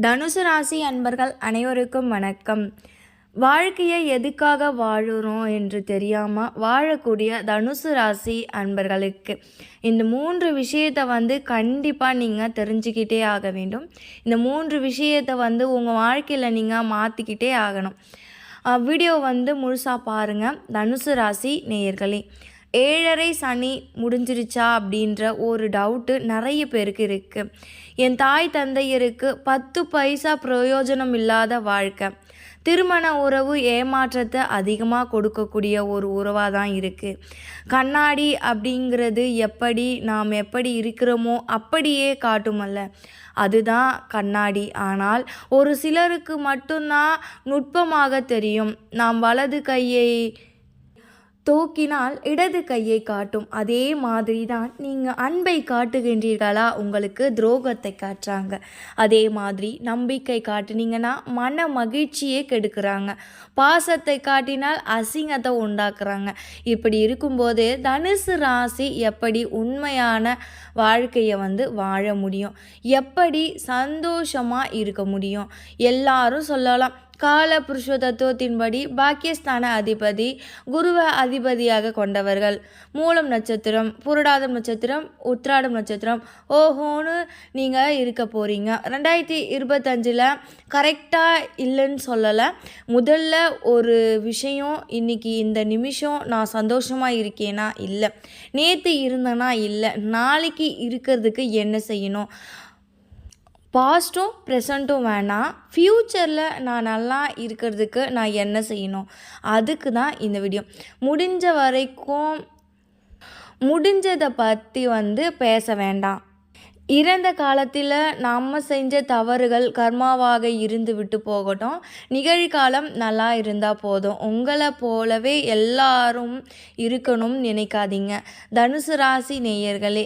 தனுசு ராசி அன்பர்கள் அனைவருக்கும் வணக்கம். வாழ்க்கையை எதுக்காக வாழுறோம் என்று தெரியாமல் வாழக்கூடிய தனுசு ராசி அன்பர்களுக்கு இந்த 3 விஷயத்தை கண்டிப்பாக நீங்கள் தெரிஞ்சுக்கிட்டே ஆக வேண்டும். இந்த 3 விஷயத்தை உங்கள் வாழ்க்கையில் நீங்கள் மாற்றிக்கிட்டே ஆகணும். வீடியோ முழுசாக பாருங்கள். தனுசு ராசி நேயர்களே, 7.5 சனி முடிஞ்சிருச்சா அப்படின்ற ஒரு டவுட்டு நிறைய பேருக்கு இருக்குது. என் தாய் தந்தையருக்கு 10 பைசா பிரயோஜனம் இல்லாத வாழ்க்கை, திருமண உறவு ஏமாற்றத்தை அதிகமாக கொடுக்கக்கூடிய ஒரு உறவாக தான் இருக்குது. கண்ணாடி அப்படிங்கிறது நாம் எப்படி இருக்கிறோமோ அப்படியே காட்டுமல்ல, அதுதான் கண்ணாடி. ஆனால் ஒரு சிலருக்கு மட்டும்தான் நுட்பமாக தெரியும். நாம் வலது கையை தூக்கினால் இடது கையை காட்டும். அதே மாதிரி தான் நீங்கள் அன்பை காட்டுகின்றீர்களா, உங்களுக்கு துரோகத்தை காட்டுறாங்க. அதே மாதிரி நம்பிக்கை காட்டுனீங்கன்னா மன மகிழ்ச்சியே கெடுக்கிறாங்க. பாசத்தை காட்டினால் அசிங்கத்தை உண்டாக்குறாங்க. இப்படி இருக்கும்போது தனுசு ராசி எப்படி உண்மையான வாழ்க்கையை வாழ முடியும், எப்படி சந்தோஷமாக இருக்க முடியும்? எல்லாரும் சொல்லலாம், கால புருஷ தத்துவத்தின்படி பாக்கியஸ்தான அதிபதி குருவை அதிபதியாக கொண்டவர்கள். மூலம் நட்சத்திரம், புரடாதம் நட்சத்திரம், உத்திராடம் நட்சத்திரம் ஓஹோன்னு நீங்கள் இருக்க போகிறீங்க. 2025 கரெக்டாக இல்லைன்னு சொல்லலை. முதல்ல ஒரு விஷயம், இன்றைக்கி இந்த நிமிஷம் நான் சந்தோஷமாக இருக்கேனா இல்லை, நேற்று இருந்தேனா இல்லை, நாளைக்கு இருக்கிறதுக்கு என்ன செய்யணும், பாஸ்ட்டும் ப்ரெசண்ட்டும் வேணாம், ஃப்யூச்சரில் நான் நல்லா இருக்கிறதுக்கு நான் என்ன செய்யணும், அதுக்கு தான் இந்த வீடியோ. முடிஞ்ச வரைக்கும் முடிஞ்சதை பற்றி பேச வேண்டாம். இறந்த காலத்தில் நாம் செஞ்ச தவறுகள் கர்மாவாக இருந்து விட்டு போகட்டும். நிகழ்காலம் நல்லா இருந்தால் போதும். உங்களை போலவே எல்லாரும் இருக்கணும்னு நினைக்காதீங்க. தனுசு ராசி நேயர்களே,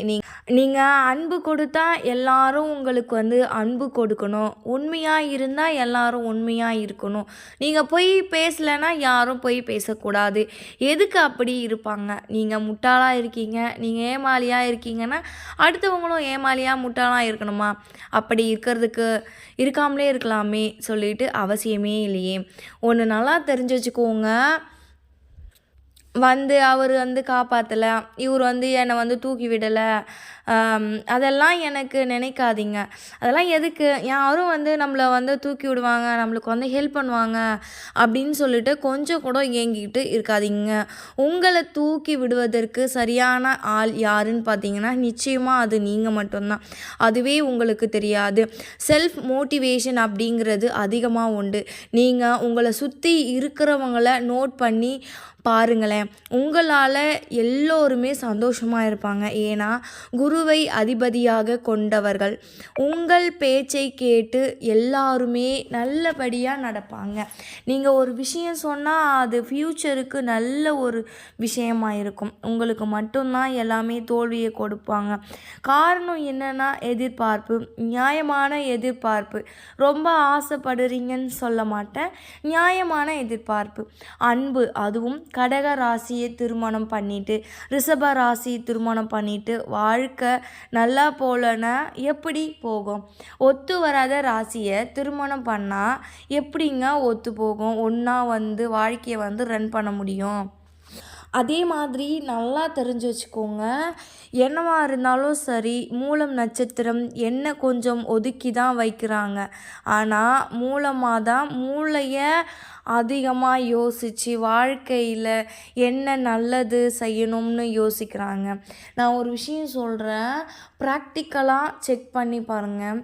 நீங்கள் அன்பு கொடுத்தா எல்லாரும் உங்களுக்கு அன்பு கொடுக்கணும். உண்மையாக இருந்தால் எல்லாரும் உண்மையாக இருக்கணும். நீங்கள் பொய் பேசலைன்னா யாரும் பொய் பேசக்கூடாது. எதுக்கு அப்படி இருப்பாங்க? நீங்கள் முட்டாளாக இருக்கீங்க, நீங்கள் ஏமாளியாக இருக்கீங்கன்னா அடுத்தவங்களும் ஏமாளியாக முட்டாளாக இருக்கணுமா? அப்படி இருக்காமலே இருக்கலாமே சொல்லிட்டு அவசியமே இல்லையே. ஒன்று நல்லா தெரிஞ்சு வச்சுக்கோங்க. அவர் காப்பாற்றலை, இவர் என்னை தூக்கி விடலை, அதெல்லாம் எனக்கு நினைக்காதீங்க. அதெல்லாம் எதுக்கு? யாரும் நம்மளை தூக்கி விடுவாங்க, நம்மளுக்கு ஹெல்ப் பண்ணுவாங்க அப்படின்னு சொல்லிட்டு கொஞ்சம் கூட ஏங்கிக்கிட்டு இருக்காதீங்க. உங்களை தூக்கி விடுவதற்கு சரியான ஆள் யாருன்னு பார்த்தீங்கன்னா நிச்சயமாக அது நீங்கள் மட்டும்தான். அதுவே உங்களுக்கு தெரியாது. செல்ஃப் மோட்டிவேஷன் அப்படிங்கிறது அதிகமாக உண்டு. நீங்கள் உங்களை சுற்றி இருக்கிறவங்கள நோட் பண்ணி பாருங்களேன். உங்களால் எல்லோருமே சந்தோஷமாக இருப்பாங்க. ஏன்னா குருவை அதிபதியாக கொண்டவர்கள். உங்கள் பேச்சை கேட்டு எல்லாருமே நல்லபடியாக நடப்பாங்க. நீங்கள் ஒரு விஷயம் சொன்னால் அது ஃப்யூச்சருக்கு நல்ல ஒரு விஷயமாக இருக்கும். உங்களுக்கு மட்டும்தான் எல்லாமே தோல்வியை கொடுப்பாங்க. காரணம் என்னென்னா எதிர்பார்ப்பு, நியாயமான எதிர்பார்ப்பு. ரொம்ப ஆசைப்படுறீங்கன்னு சொல்ல மாட்டேன், நியாயமான எதிர்பார்ப்பு. அன்பு, அதுவும் கடக ராசியை திருமணம் பண்ணிட்டு ரிஷப ராசி திருமணம் பண்ணிட்டு வாழ்க்கை நல்லா போலன்னா எப்படி போகும்? ஒத்து வராத ராசியை திருமணம் பண்ணால் எப்படிங்க ஒத்து போகும்? ஒன்றா வாழ்க்கையை ரன் பண்ண முடியும்? அதே மாதிரி நல்லா தெரிஞ்சு வச்சுக்கோங்க. என்னவா இருந்தாலும் சரி, மூலம் நட்சத்திரம் என்ன கொஞ்சம் ஒதுக்கி தான் வைக்கிறாங்க. ஆனால் மூலமாக தான் மூளையை அதிகமாக யோசித்து வாழ்க்கையில் என்ன நல்லது செய்யணும்னு யோசிக்கிறாங்க. நான் ஒரு விஷயம் சொல்கிறேன், ப்ராக்டிக்கலாக செக் பண்ணி பாருங்கள்.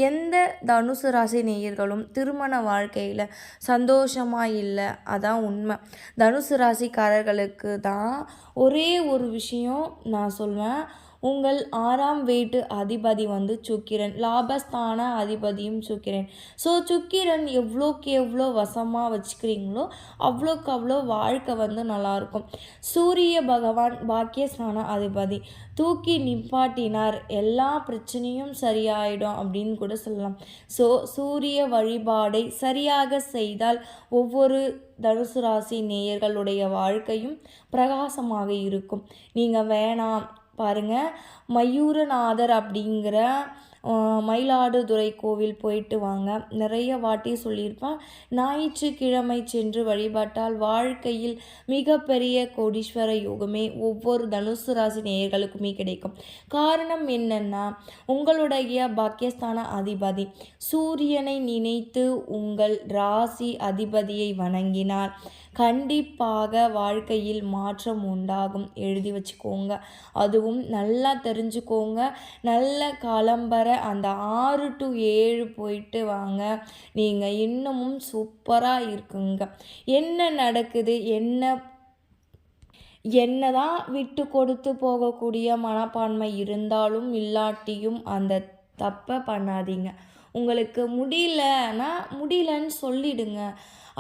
எந்த தனுசு ராசி நேயர்களும் திருமண வாழ்க்கையில் சந்தோஷமாக இல்லை, அதான் உண்மை. தனுசு ராசிக்காரர்களுக்கு தான் ஒரே ஒரு விஷயம் நான் சொல்வேன். உங்கள் 6ஆம் வீட்டு அதிபதி சுக்கிரன், லாபஸ்தான அதிபதியும் சுக்கிரன். ஸோ சுக்கிரன் எவ்வளோக்கு எவ்வளோ வசமாக வச்சுக்கிறீங்களோ அவ்வளோக்கு அவ்வளோ வாழ்க்கை நல்லாயிருக்கும். சூரிய பகவான் பாக்கியஸ்தான அதிபதி, தூக்கி நிப்பாட்டினார், எல்லா பிரச்சனையும் சரியாயிடும் அப்படின்னு கூட சொல்லலாம். ஸோ சூரிய வழிபாடை சரியாக செய்தால் ஒவ்வொரு தனுசு ராசி நேயர்களுடைய வாழ்க்கையும் பிரகாசமாக இருக்கும். நீங்கள் வேணாம் பாருங்கள், மயூரநாதர் அப்படிங்கிற மயிலாடுதுறை கோவில் போயிட்டு வாங்க. நிறைய வாட்டி சொல்லியிருப்பேன். ஞாயிற்றுக்கிழமை சென்று வழிபட்டால் வாழ்க்கையில் மிகப்பெரிய கோடீஸ்வர யோகமே ஒவ்வொரு தனுசு ராசி நேயர்களுக்குமே கிடைக்கும். காரணம் என்னன்னா, உங்களுடைய பாக்கியஸ்தான அதிபதி சூரியனை நினைத்து உங்கள் ராசி அதிபதியை வணங்கினார் கண்டிப்பாக வாழ்க்கையில் மாற்றம் உண்டாகும். எழுதி வச்சுக்கோங்க. அதுவும் நல்லா தெரிஞ்சுக்கோங்க. நல்ல காலம்பர அந்த 6 to 7 போயிட்டு வாங்க. நீங்கள் இன்னமும் சூப்பராக இருக்குங்க. என்ன நடக்குது, என்னதான் விட்டு கொடுத்து போகக்கூடிய மனப்பான்மை இருந்தாலும் இல்லாட்டியும் அந்த தப்பை பண்ணாதீங்க. உங்களுக்கு முடியலன்னா முடியலன்னு சொல்லிடுங்க.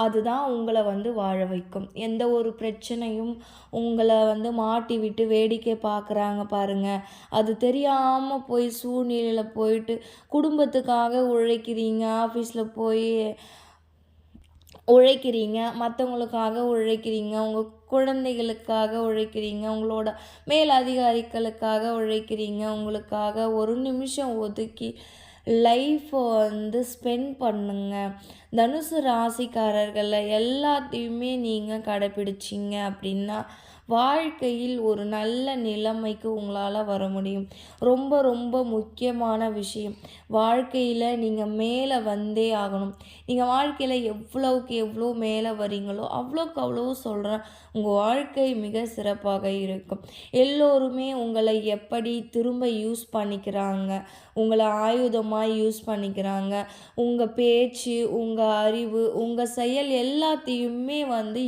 அதுதான் உங்களை வாழ வைக்கும். எந்த ஒரு பிரச்சனையும் உங்களை மாட்டி விட்டு வேடிக்கை பார்க்குறாங்க பாருங்கள், அது தெரியாமல் போய் சூழ்நிலையில் போயிட்டு குடும்பத்துக்காக உழைக்கிறீங்க, ஆஃபீஸில் போய் உழைக்கிறீங்க, மற்றவங்களுக்காக உழைக்கிறீங்க, உங்கள் குழந்தைகளுக்காக உழைக்கிறீங்க, உங்களோட மேல் அதிகாரிகளுக்காக உழைக்கிறீங்க. உங்களுக்காக ஒரு நிமிஷம் ஒதுக்கி லைஃப்பை ஸ்பெண்ட் பண்ணுங்க. தனுசு ராசிக்காரர்களை எல்லாத்தையுமே நீங்கள் கடைப்பிடிச்சிங்க அப்படின்னா வாழ்க்கையில் ஒரு நல்ல நிலைமைக்கு உங்களால் வர முடியும். ரொம்ப ரொம்ப முக்கியமான விஷயம், வாழ்க்கையில் நீங்கள் மேலே வந்தே ஆகணும். நீங்கள் வாழ்க்கையில் எவ்வளோக்கு எவ்வளோ மேலே வரீங்களோ அவ்வளோக்கு அவ்வளோ சொல்கிறேன், உங்கள் வாழ்க்கை மிக சிறப்பாக இருக்கும். எல்லோருமே உங்களை எப்படி திரும்ப யூஸ் பண்ணிக்கிறாங்க, உங்களை ஆயுதமாக யூஸ் பண்ணிக்கிறாங்க. உங்கள் பேச்சு, உங்கள் அறிவு, உங்கள் செயல் எல்லாத்தையுமே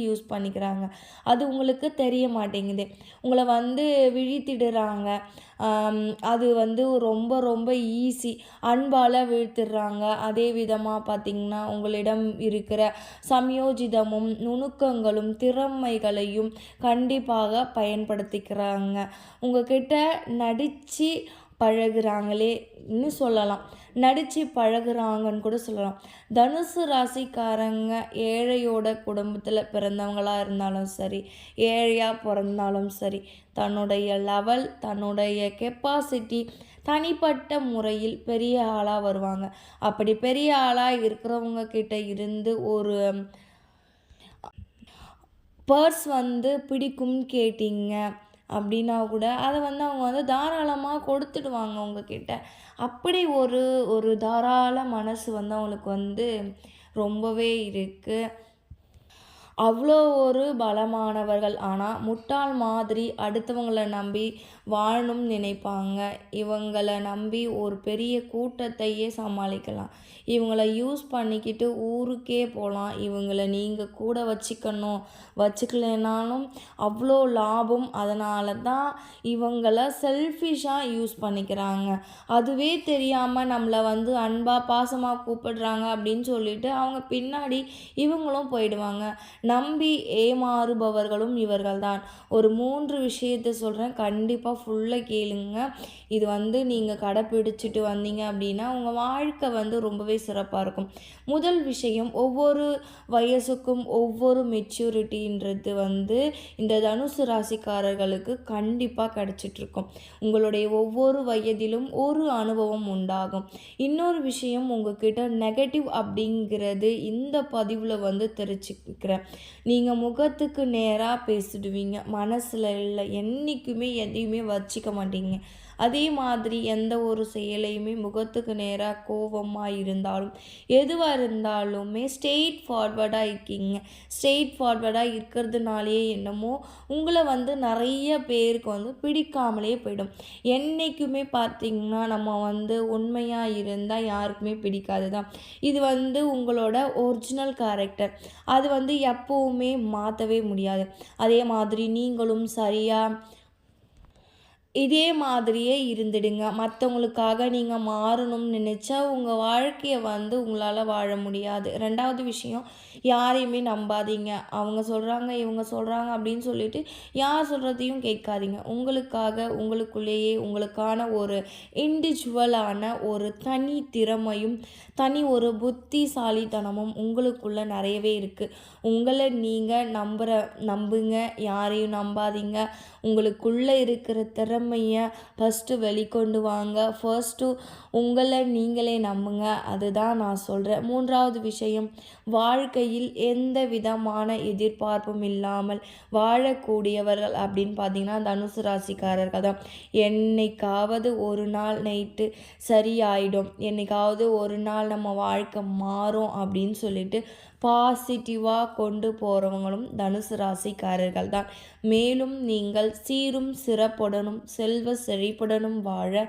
யூஸ் பண்ணிக்கிறாங்க. அது உங்களுக்கு தெரிய மாட்டேங்குது. உங்களை விழித்திடுறாங்க. அது ரொம்ப ரொம்ப ஈஸி. அன்பால் வீழ்த்திடுறாங்க. அதே விதமாக பார்த்திங்கன்னா உங்களிடம் இருக்கிற சமயோஜிதமும் நுணுக்கங்களும் திறமைகளையும் கண்டிப்பாக பயன்படுத்திக்கிறாங்க. உங்ககிட்ட நடித்து பழகுறாங்களேன்னு சொல்லலாம், நடித்து பழகுறாங்கன்னு கூட சொல்லலாம். தனுசு ராசிக்காரங்க ஏழையோட குடும்பத்தில் பிறந்தவங்களாக இருந்தாலும் சரி, ஏழையாக பிறந்தாலும் சரி, தன்னுடைய லெவல், தன்னுடைய கெப்பாசிட்டி, தனிப்பட்ட முறையில் பெரிய ஆளாக வருவாங்க. அப்படி பெரிய ஆளாக இருக்கிறவங்க கிட்ட இருந்து ஒரு பர்ஸ் பிடிக்கும்னு கேட்டிங்க அப்படின்னா கூட அதை அவங்க தாராளமாக கொடுத்துடுவாங்க உங்ககிட்ட. அப்படி ஒரு தாராள மனசு அவங்களுக்கு ரொம்பவே இருக்குது. அவ்வளோ ஒரு பலமானவர்கள். ஆனால் முட்டாள் மாதிரி அடுத்தவங்களை நம்பி வாழணும்னு நினைப்பாங்க. இவங்களை நம்பி ஒரு பெரிய கூட்டத்தையே சமாளிக்கலாம். இவங்களை யூஸ் பண்ணிக்கிட்டு ஊருக்கே போகலாம். இவங்களை நீங்கள் கூட வச்சுக்கலைனாலும் அவ்வளோ லாபம். அதனால தான் இவங்களை செல்ஃபிஷாக யூஸ் பண்ணிக்கிறாங்க. அதுவே தெரியாமல் நம்மளை அன்பாக பாசமாக கூப்பிடுறாங்க அப்படின்னு சொல்லிட்டு அவங்க பின்னாடி இவங்களும் போயிடுவாங்க. நம்பி ஏமாறுபவர்களும் இவர்கள்தான். ஒரு 3 விஷயத்தை சொல்கிறேன், கண்டிப்பாக ஃபுல்லாக கேளுங்க. இது நீங்கள் கடைப்பிடிச்சிட்டு வந்தீங்க அப்படின்னா உங்கள் வாழ்க்கை ரொம்பவே சிறப்பாக இருக்கும். முதல் விஷயம், ஒவ்வொரு வயசுக்கும் ஒவ்வொரு மெச்சூரிட்டின்றது இந்த தனுசு ராசிக்காரர்களுக்கு கண்டிப்பாக கிடச்சிட்ருக்கும். உங்களுடைய ஒவ்வொரு வயதிலும் ஒரு அனுபவம் உண்டாகும். இன்னொரு விஷயம், உங்ககிட்ட நெகட்டிவ் அப்படிங்கிறது இந்த பதிவில் தெரிஞ்சுக்கிறேன். நீங்கள் முகத்துக்கு நேராக பேசிடுவீங்க, மனசில் இல்லை, என்றைக்குமே எதையுமே வச்சிக்க மாட்டீங்க. அதே மாதிரி எந்த ஒரு செயலையுமே முகத்துக்கு நேராக கோபமாக இருந்தாலும் எதுவாக இருந்தாலுமே ஸ்ட்ரெயிட் ஃபார்வர்டாக இருக்கீங்க. ஸ்ட்ரெயிட் ஃபார்வர்டாக இருக்கிறதுனாலேயே என்னமோ உங்களை நிறைய பேருக்கு பிடிக்காமலே போயிடும். என்றைக்குமே பார்த்திங்கன்னா நம்ம உண்மையாக இருந்தால் யாருக்குமே பிடிக்காது தான். இது உங்களோட ஒரிஜினல் கேரக்டர். அது எப்போவுமே மாற்றவே முடியாது. அதே மாதிரி நீங்களும் சரியாக இதே மாதிரியே இருந்துடுங்க. மற்றவங்களுக்காக நீங்கள் மாறணும்னு நினச்சா உங்கள் வாழ்க்கையை உங்களால் வாழ முடியாது. 2வது விஷயம், யாரையுமே நம்பாதீங்க. அவங்க சொல்கிறாங்க, இவங்க சொல்கிறாங்க அப்படின்னு சொல்லிட்டு யார் சொல்கிறதையும் கேட்காதீங்க. உங்களுக்காக உங்களுக்குள்ளேயே உங்களுக்கான ஒரு இண்டிவிஜுவலான ஒரு தனி திறமையும் தனி ஒரு புத்திசாலித்தனமும் உங்களுக்குள்ளே நிறையவே இருக்குது. உங்களை நீங்கள் நம்புங்க, யாரையும் நம்பாதீங்க. உங்களுக்குள்ளே இருக்கிற திறமை திறமையை ஃபஸ்ட்டு வெளிக்கொண்டு வாங்க. ஃபர்ஸ்ட்டு உங்களை நீங்களே நம்புங்க. அதுதான் நான் சொல்கிறேன். 3வது விஷயம், வாழ்க்கையில் எந்த விதமான எதிர்பார்ப்பும் இல்லாமல் வாழக்கூடியவர்கள் அப்படின்னு பார்த்தீங்கன்னா தனுசு ராசிக்காரர்கள் தான். என்னைக்காவது ஒரு நாள் நைட்டு சரியாயிடும், என்னைக்காவது ஒரு நாள் நம்ம வாழ்க்கை மாறும் அப்படின்னு சொல்லிட்டு பாசிட்டிவாக கொண்டு போகிறவங்களும் தனுசு ராசிக்காரர்கள் தான். மேலும் நீங்கள் சீரும் சிறப்புடனும் செல்வ செழிப்புடனும் வாழ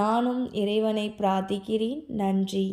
நானும் இறைவனை பிரார்த்திக்கிறேன். நன்றி.